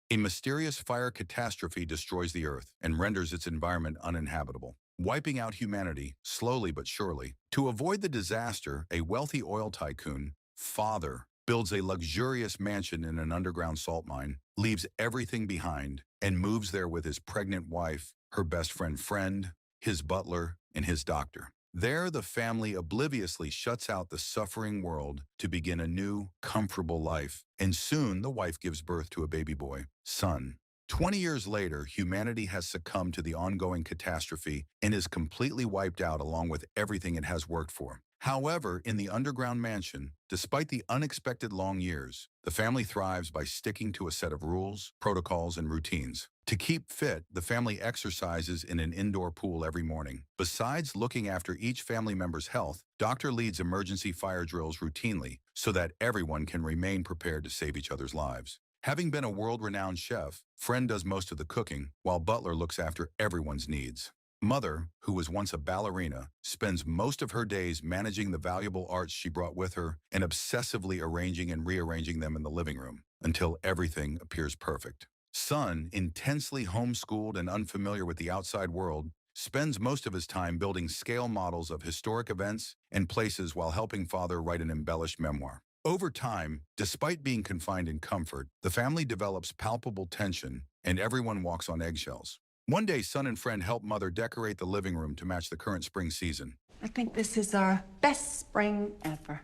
A mysterious fire catastrophe destroys the Earth and renders its environment uninhabitable, wiping out humanity slowly but surely. To avoid the disaster, a wealthy oil tycoon, Father, builds a luxurious mansion in an underground salt mine, leaves everything behind, and moves there with his pregnant wife, her best friend, his butler, and his doctor. There, the family obliviously shuts out the suffering world to begin a new, comfortable life, and soon the wife gives birth to a baby boy, Son. 20 years later, humanity has succumbed to the ongoing catastrophe and is completely wiped out along with everything it has worked for. However, in the underground mansion, despite the unexpected long years, the family thrives by sticking to a set of rules, protocols, and routines. To keep fit, the family exercises in an indoor pool every morning. Besides looking after each family member's health, Doctor leads emergency fire drills routinely so that everyone can remain prepared to save each other's lives. Having been a world-renowned chef, Friend does most of the cooking, while Butler looks after everyone's needs. Mother, who was once a ballerina, spends most of her days managing the valuable arts she brought with her and obsessively arranging and rearranging them in the living room until everything appears perfect. Son, intensely homeschooled and unfamiliar with the outside world, spends most of his time building scale models of historic events and places while helping Father write an embellished memoir. Over time, despite being confined in comfort, the family develops palpable tension and everyone walks on eggshells. One day, Son and Friend help Mother decorate the living room to match the current spring season. I think this is our best spring ever.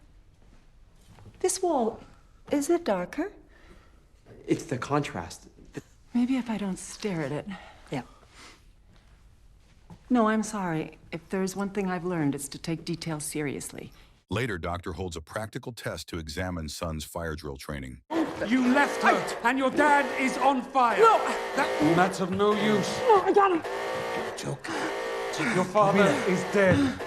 This wall, is it darker? It's the contrast. Maybe if I don't stare at it. Yeah. No, I'm sorry. If there's one thing I've learned, it's to take details seriously. Later, Doctor holds a practical test to examine Son's fire drill training. You left her, and your dad is on fire. No! That's of no use. No, I got him! Joker. Your father is dead.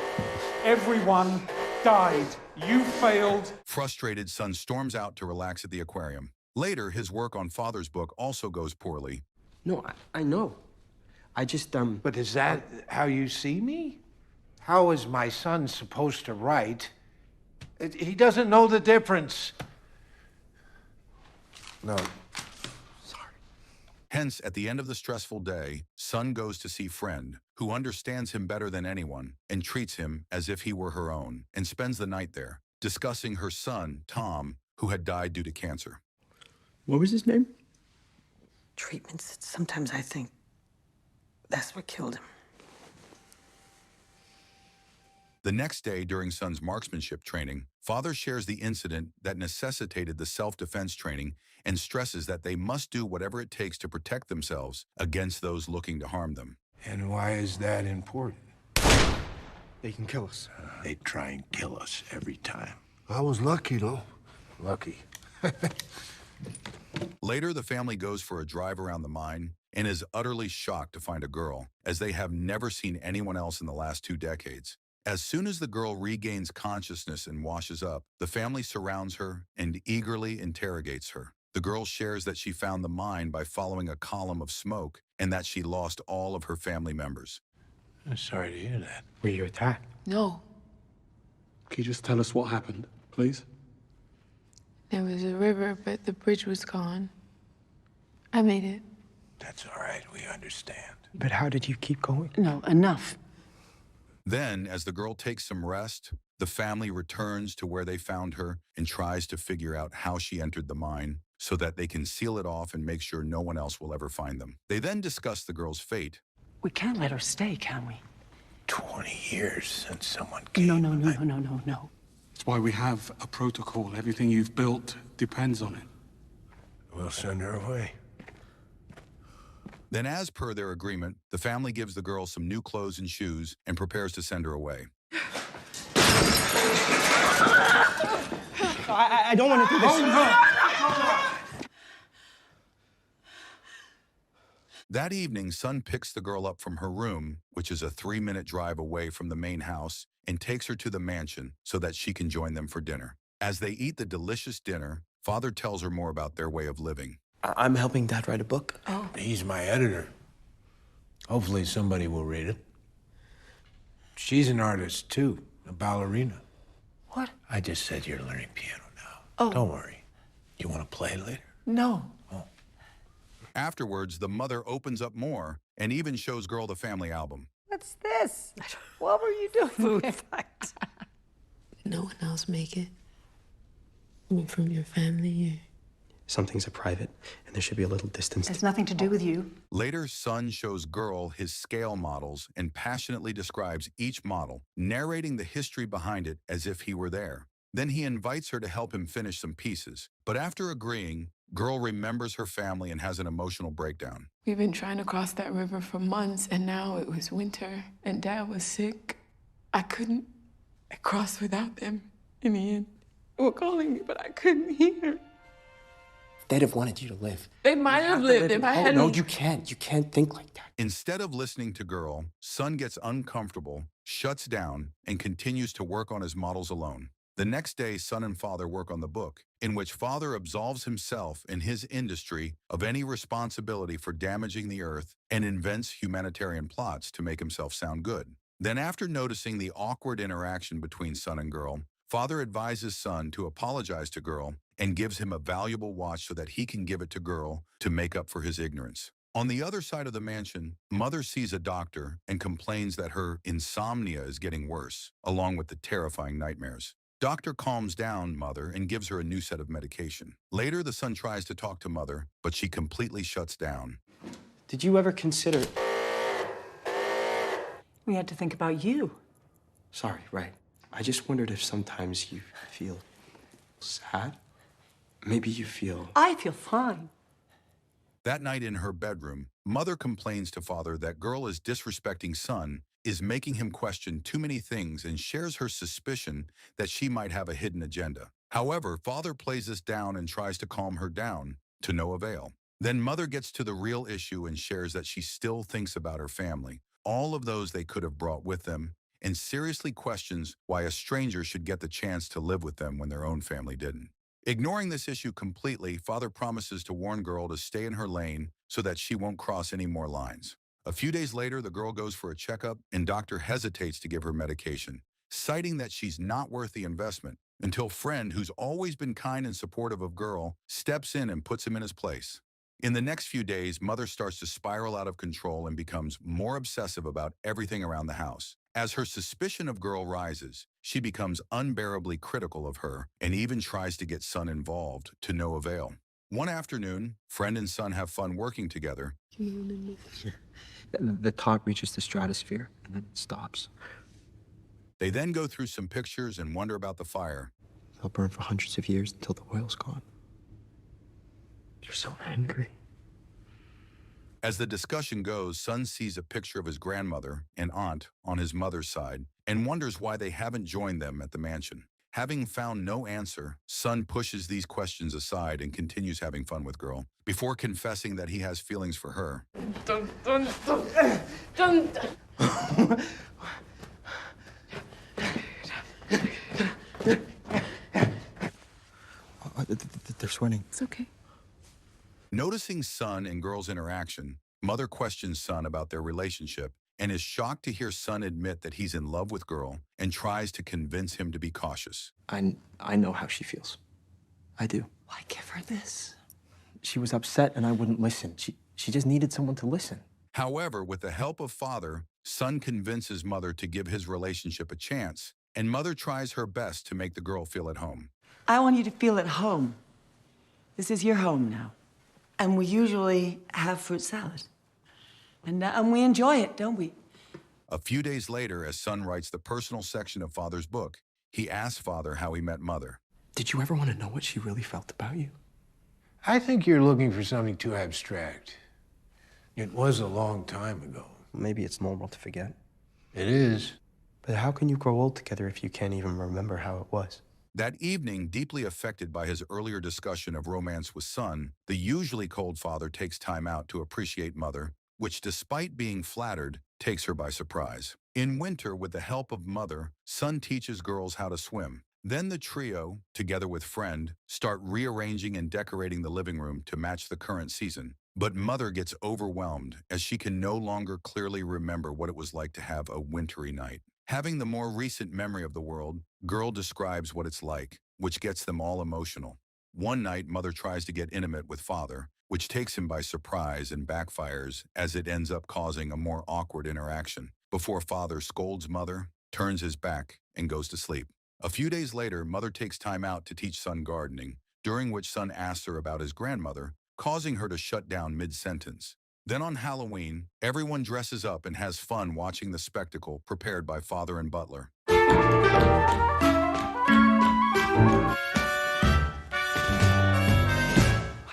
Everyone died. You failed. Frustrated, Son storms out to relax at the aquarium. Later, his work on Father's book also goes poorly. No, I know. I just, But is that how you see me? How is my son supposed to write? He doesn't know the difference. No. Hence, at the end of the stressful day, Son goes to see Friend, who understands him better than anyone and treats him as if he were her own, and spends the night there, discussing her son, Tom, who had died due to cancer. what was his name? Treatments, sometimes I think that's what killed him. The next day, during Son's marksmanship training, Father shares the incident that necessitated the self-defense training and stresses that they must do whatever it takes to protect themselves against those looking to harm them. And why is that important? They can kill us. They try and kill us every time. I was lucky, though. Lucky. Later, the family goes for a drive around the mine and is utterly shocked to find a girl, as they have never seen anyone else in the last 2 decades. As soon as the girl regains consciousness and washes up, the family surrounds her and eagerly interrogates her. The girl shares that she found the mine by following a column of smoke and that she lost all of her family members. I'm sorry to hear that. Were you attacked? No, Can you just tell us what happened, please? There was a river, but the bridge was gone. I made it. That's all right. We understand. But how did you keep going? No, enough. Then, as the girl takes some rest, the family returns to where they found her and tries to figure out how she entered the mine so that they can seal it off and make sure no one else will ever find them. They then discuss the girl's fate. We can't let her stay, can we? 20 years since someone came. No. That's why we have a protocol. Everything you've built depends on it. We'll send her away. Then, as per their agreement, the family gives the girl some new clothes and shoes and prepares to send her away. I don't want to do this. That evening, Son picks the girl up from her room, which is a 3-minute drive away from the main house, and takes her to the mansion so that she can join them for dinner. As they eat the delicious dinner, Father tells her more about their way of living. I'm helping Dad write a book. Oh. He's my editor. Hopefully somebody will read it. She's an artist, too. A ballerina. What? I just said you're learning piano now. Oh. Don't worry. You want to play later? No. Afterwards, the mother opens up more and even shows girl the family album. What's this? What were you doing? Food fight. No one else make it. I mean, from your family. Some things are private, and there should be a little distance. Has nothing to do with you. Later, Son shows girl his scale models and passionately describes each model, narrating the history behind it as if he were there. Then he invites her to help him finish some pieces. But after agreeing, girl remembers her family and has an emotional breakdown. We've been trying to cross that river for months, and now it was winter, and Dad was sick. I couldn't cross without them. In the end, they were calling me, but I couldn't hear. They'd have wanted you to live. They might have lived if I hadn't. No, you can't. You can't think like that. Instead of listening to girl, Son gets uncomfortable, shuts down, and continues to work on his models alone. The next day, Son and Father work on the book, in which Father absolves himself and his industry of any responsibility for damaging the earth and invents humanitarian plots to make himself sound good. Then, after noticing the awkward interaction between Son and girl, Father advises Son to apologize to girl and gives him a valuable watch so that he can give it to girl to make up for his ignorance. On the other side of the mansion, Mother sees a doctor and complains that her insomnia is getting worse, along with the terrifying nightmares. Doctor calms down Mother and gives her a new set of medication. Later, the son tries to talk to Mother, but she completely shuts down. Did you ever consider... We had to think about you. Sorry, right. I just wondered if sometimes you feel sad. Maybe you feel... I feel fine. That night in her bedroom, Mother complains to Father that girl is disrespecting Son, is making him question too many things, and shares her suspicion that she might have a hidden agenda. However, Father plays this down and tries to calm her down, to no avail. Then Mother gets to the real issue and shares that she still thinks about her family, all of those they could have brought with them, and seriously questions why a stranger should get the chance to live with them when their own family didn't. Ignoring this issue completely, Father promises to warn girl to stay in her lane so that she won't cross any more lines. A few days later, the girl goes for a checkup, and doctor hesitates to give her medication, citing that she's not worth the investment, until friend, who's always been kind and supportive of girl, steps in and puts him in his place. In the next few days, Mother starts to spiral out of control and becomes more obsessive about everything around the house. As her suspicion of girl rises, she becomes unbearably critical of her and even tries to get Son involved, to no avail. One afternoon, friend and son have fun working together. The top reaches the stratosphere, and then it stops. They then go through some pictures and wonder about the fire. They'll burn for hundreds of years until the oil's gone. You're so angry. As the discussion goes, Son sees a picture of his grandmother and aunt on his mother's side and wonders why they haven't joined them at the mansion. Having found no answer, Son pushes these questions aside and continues having fun with girl, before confessing that he has feelings for her. They're sweating. It's okay. Noticing Son and girl's interaction, Mother questions Son about their relationship and is shocked to hear Son admit that he's in love with girl and tries to convince him to be cautious. I know how she feels. I do. Why give her this? She was upset and I wouldn't listen. She just needed someone to listen. However, with the help of Father, Son convinces Mother to give his relationship a chance, and Mother tries her best to make the girl feel at home. I want you to feel at home. This is your home now. And we usually have fruit salad. And we enjoy it, don't we? A few days later, as Son writes the personal section of Father's book, he asks Father how he met Mother. Did you ever want to know what she really felt about you? I think you're looking for something too abstract. It was a long time ago. Maybe it's normal to forget. It is. But how can you grow old together if you can't even remember how it was? That evening, deeply affected by his earlier discussion of romance with Son, the usually cold Father takes time out to appreciate Mother, which, despite being flattered, takes her by surprise. In winter, with the help of Mother, Son teaches girls how to swim. Then the trio, together with friend, start rearranging and decorating the living room to match the current season. But Mother gets overwhelmed as she can no longer clearly remember what it was like to have a wintry night. Having the more recent memory of the world, girl describes what it's like, which gets them all emotional. One night, mother tries to get intimate with father, which takes him by surprise and backfires as it ends up causing a more awkward interaction, before father scolds mother, turns his back, and goes to sleep. A few days later, mother takes time out to teach son gardening, during which son asks her about his grandmother, causing her to shut down mid-sentence. Then on Halloween, everyone dresses up and has fun watching the spectacle prepared by father and butler.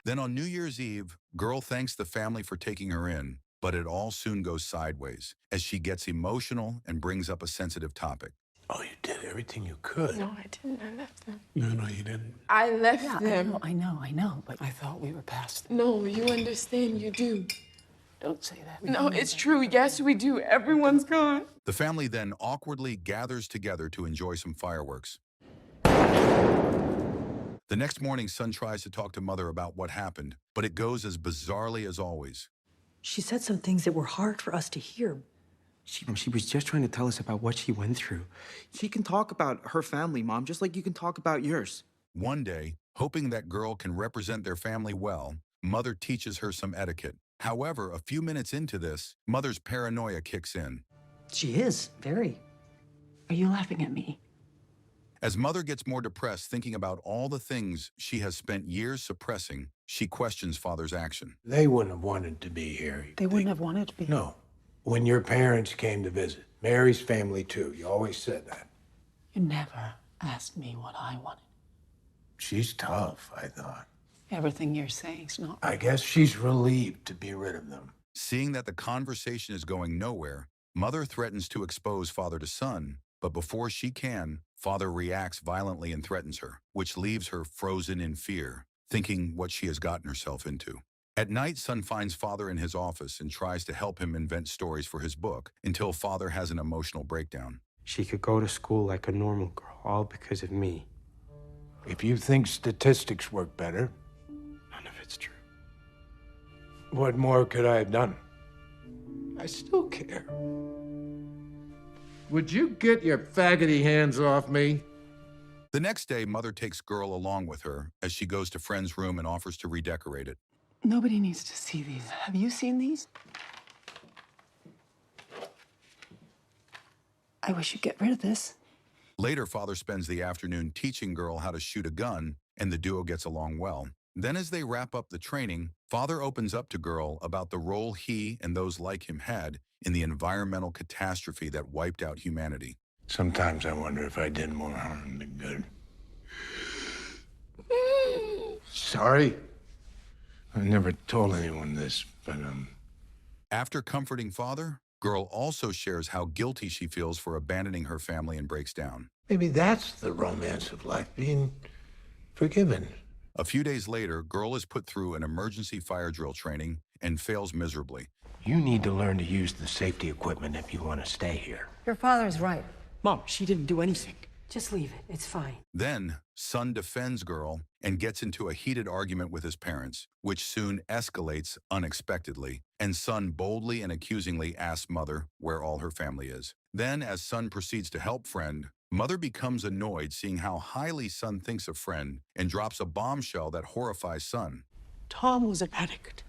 Then on New Year's Eve, girl thanks the family for taking her in, but it all soon goes sideways as she gets emotional and brings up a sensitive topic. Oh, you did everything you could. No, I didn't. I left them. No, you didn't. I left them. I know, but I thought we were past them. No, you understand. You do. Don't say that. No, it's true. Yes, we do. Everyone's gone. The family then awkwardly gathers together to enjoy some fireworks. The next morning, son tries to talk to mother about what happened, but it goes as bizarrely as always. She said some things that were hard for us to hear. She was just trying to tell us about what she went through. She can talk about her family, Mom, just like you can talk about yours. One day, hoping that girl can represent their family well, mother teaches her some etiquette. However, a few minutes into this, mother's paranoia kicks in. She is, very. Are you laughing at me? As mother gets more depressed thinking about all the things she has spent years suppressing, she questions father's action. They wouldn't have wanted to be here. They wouldn't have wanted to be. No. When your parents came to visit. Mary's family, too. You always said that. You never asked me what I wanted. She's tough, I thought. Everything you're saying's not. I guess she's relieved to be rid of them. Seeing that the conversation is going nowhere, mother threatens to expose father to son, but before she can, father reacts violently and threatens her, which leaves her frozen in fear, thinking what she has gotten herself into. At night, son finds father in his office and tries to help him invent stories for his book until father has an emotional breakdown. She could go to school like a normal girl, all because of me. If you think statistics work better, None of it's true. what more could I have done? I still care. Would you get your faggoty hands off me? The next day, mother takes girl along with her as she goes to friend's room and offers to redecorate it. Nobody needs to see these. Have you seen these? I wish you'd get rid of this. Later, father spends the afternoon teaching girl how to shoot a gun, and the duo gets along well. Then as they wrap up the training, father opens up to girl about the role he and those like him had in the environmental catastrophe that wiped out humanity. Sometimes I wonder if I did more harm than good. Sorry. I've never told anyone this, but, After comforting father, girl also shares how guilty she feels for abandoning her family and breaks down. maybe that's the romance of life, being forgiven. A few days later, girl is put through an emergency fire drill training and fails miserably. You need to learn to use the safety equipment if you want to stay here. Your father's right. Mom, she didn't do anything. Just leave it. It's fine. Then, son defends girl and gets into a heated argument with his parents, which soon escalates unexpectedly, and son boldly and accusingly asks mother where all her family is. Then, as son proceeds to help friend, mother becomes annoyed seeing how highly son thinks of friend and drops a bombshell that horrifies son. Tom was an addict.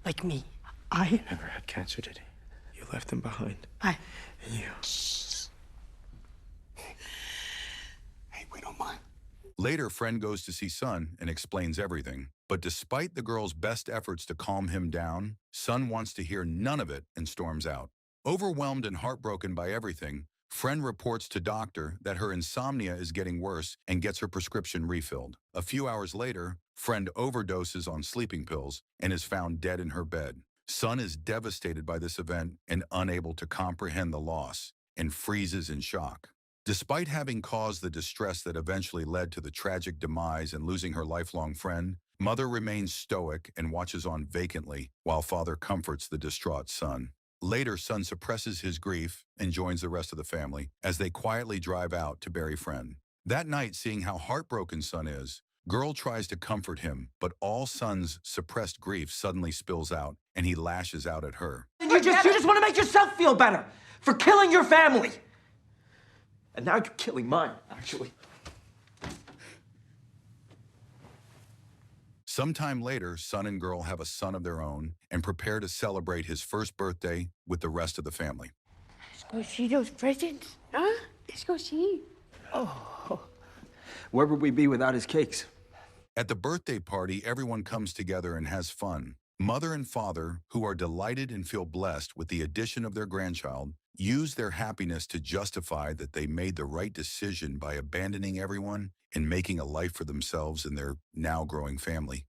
Like me. I never had cancer, did he? You left him behind. I... And you. Hey, we don't mind. Later, friend goes to see son and explains everything. But despite the girl's best efforts to calm him down, son wants to hear none of it and storms out. Overwhelmed and heartbroken by everything, friend reports to doctor that her insomnia is getting worse and gets her prescription refilled. A few hours later, friend overdoses on sleeping pills and is found dead in her bed. Son is devastated by this event and unable to comprehend the loss and freezes in shock. Despite having caused the distress that eventually led to the tragic demise and losing her lifelong friend, mother remains stoic and watches on vacantly while father comforts the distraught son. Later, son suppresses his grief and joins the rest of the family as they quietly drive out to bury friend. That night, seeing how heartbroken son is, girl tries to comfort him, but all son's suppressed grief suddenly spills out and he lashes out at her. You just want to make yourself feel better for killing your family. And now you're killing mine, actually. Sometime later, son and girl have a son of their own and prepare to celebrate his first birthday with the rest of the family. Let's go see those presents. Huh? Let's go see. Where would we be without his cakes? At the birthday party, everyone comes together and has fun. Mother and father, who are delighted and feel blessed with the addition of their grandchild, use their happiness to justify that they made the right decision by abandoning everyone and making a life for themselves and their now growing family.